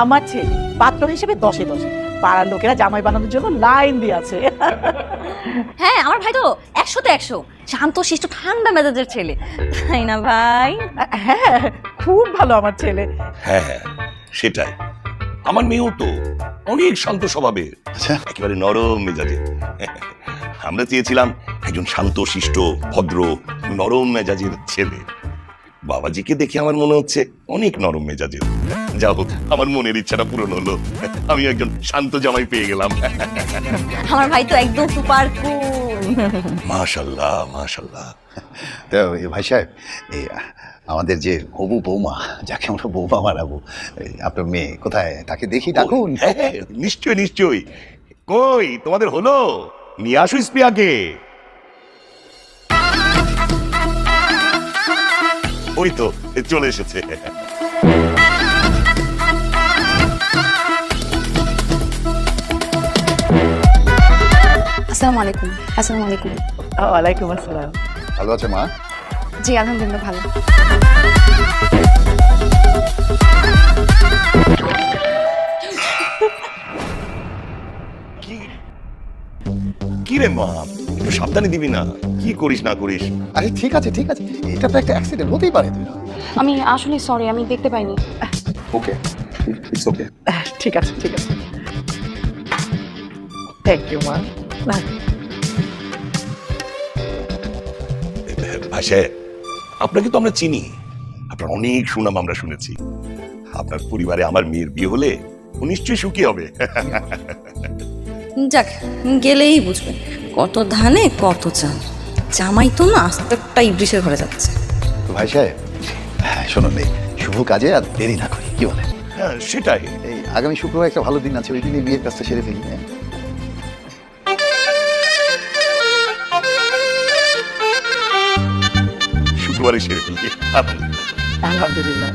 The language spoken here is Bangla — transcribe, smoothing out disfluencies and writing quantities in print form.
আমার ছেলে পাত্র হিসেবে 10-এ 10। পাড়ার লোকেরা জামাই বানানোর জন্য লাইন দিয়ে আছে। হ্যাঁ, আমার ভাই তো 100-তে 100, শান্ত শিষ্ট ঠান্ডা মেজাজের ছেলে, তাই না ভাই? হ্যাঁ, খুব ভালো আমার ছেলে। হ্যাঁ, সেটাই। আমার মেয়েও তো অনেক শান্ত স্বভাবের, আচ্ছা, একেবারে নরম মেজাজের। আমরা চেয়েছিলাম একজন শান্ত শিষ্ট ভদ্র নরম মেজাজের ছেলে। বাবাজিকে দেখে আমার মনে হচ্ছে অনেক নরম মেজাজের। যা হোক, আমার মনের ইচ্ছাটা পূরণ হলো, আমি একজন শান্ত জামাই পেয়ে গেলাম। আমার ভাই তো একদম সুপার কুল। মাশাল্লাহ মাশাল্লাহ। তো ভাই সাহেব, এই আমাদের যে হবু বৌমা, যাকে আমরা বৌমা বানাবো, আপনার মেয়ে কোথায়? তাকে দেখি, ডাকুন। হ্যাঁ, নিশ্চয়ই নিশ্চয়ই। কই তোমাদের হলো? নিয়ে আসো স্পিয়াকে। ওই তো চলে এসেছে। আসসালামু আলাইকুম। আসসালামু আলাইকুম। ওয়ালাইকুম আসসালাম। ভালো আছে মা? জি আলহামদুলিল্লাহ ভালো। কি কি রে মা, একটু সাবধানে দিবি না, কি করিস না করিস। আরে ঠিক আছে ঠিক আছে, এটা তো একটা অ্যাক্সিডেন্ট, হতেই পারে। আমি আসলে সরি, আমি দেখতে পাইনি। ওকে, ইটস ওকে। ঠিক আছে ঠিক আছে, থ্যাংক ইউ মা। ভাষে, আপনাকে তো আমরা চিনি, আপনার অনেক সুনাম আমরা শুনেছি। আপনার পরিবারে আমার মেয়ের বিয়ে হলে ও নিশ্চয়ই সুখী হবে। যাক, গেলেই বুঝবে কত ধানে কত চাল। জামাই তো না আস্তে একটা ইবলিশের ঘরে যাচ্ছে। তো ভাই সাহেব, শোনো, নেই শুভ কাজে আর দেরি না করি, কি বলে? হ্যাঁ, সেটাই। এই আগামী শুক্রবার একটা ভালো দিন আছে, ওই দিনে বিয়ের কাজটা সেরে ফেলি। হ্যাঁ, শুক্রবারে সেরে ফেলি। আলহামদুলিল্লাহ।